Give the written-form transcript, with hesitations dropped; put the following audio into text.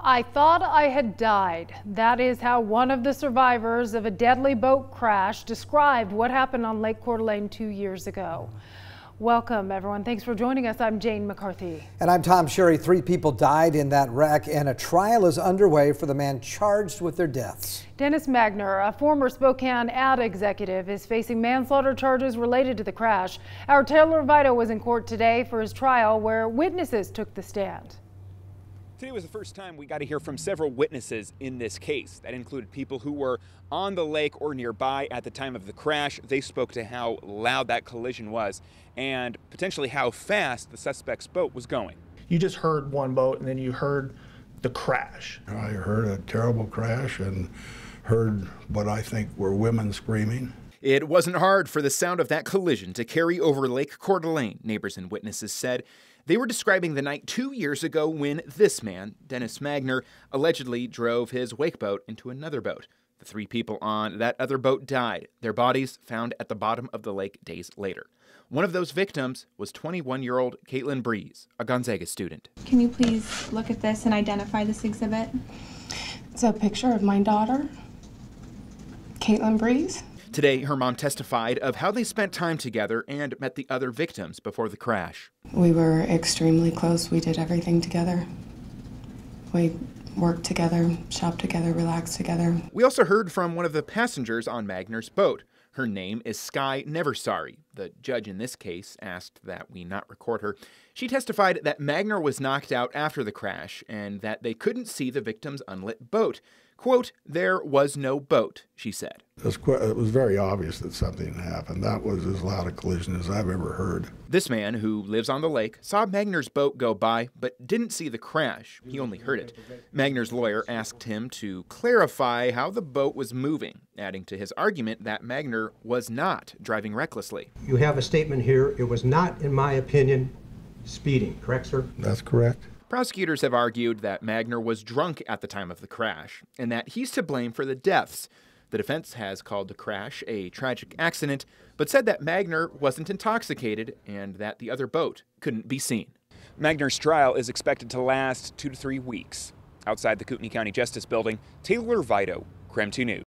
I thought I had died. That is how one of the survivors of a deadly boat crash described what happened on Lake Coeur 2 years ago. Welcome, everyone. Thanks for joining us. I'm Jane McCarthy. And I'm Tom Sherry. 3 people died in that wreck, and a trial is underway for the man charged with their deaths. Dennis Magner, a former Spokane ad executive, is facing manslaughter charges related to the crash. Our Taylor Vito was in court today for his trial, where witnesses took the stand. Today was the first time we got to hear from several witnesses in this case. That included people who were on the lake or nearby at the time of the crash. They spoke to how loud that collision was and potentially how fast the suspect's boat was going. You just heard one boat and then you heard the crash. I heard a terrible crash and heard what I think were women screaming. It wasn't hard for the sound of that collision to carry over Lake Coeur, neighbors and witnesses said. They were describing the night 2 years ago when this man, Dennis Magner, allegedly drove his wakeboat into another boat. The 3 people on that other boat died, their bodies found at the bottom of the lake days later. One of those victims was 21-year-old Caitlin Breeze, a Gonzaga student. Can you please look at this and identify this exhibit? It's a picture of my daughter, Caitlin Breeze. Today, her mom testified of how they spent time together and met the other victims before the crash. We were extremely close. We did everything together. We worked together, shopped together, relaxed together. We also heard from one of the passengers on Magner's boat. Her name is Sky Neversary. The judge in this case asked that we not record her. She testified that Magner was knocked out after the crash and that they couldn't see the victim's unlit boat. Quote, "There was no boat," she said. It was very obvious that something happened. That was as loud a collision as I've ever heard. This man, who lives on the lake, saw Magner's boat go by, but didn't see the crash. He only heard it. Magner's lawyer asked him to clarify how the boat was moving, adding to his argument that Magner was not driving recklessly. You have a statement here. It was not, in my opinion, speeding. Correct, sir? That's correct. Prosecutors have argued that Magner was drunk at the time of the crash and that he's to blame for the deaths. The defense has called the crash a tragic accident, but said that Magner wasn't intoxicated and that the other boat couldn't be seen. Magner's trial is expected to last 2 to 3 weeks. Outside the Kootenai-County Justice Building, Taylor Vito, KREM 2 News.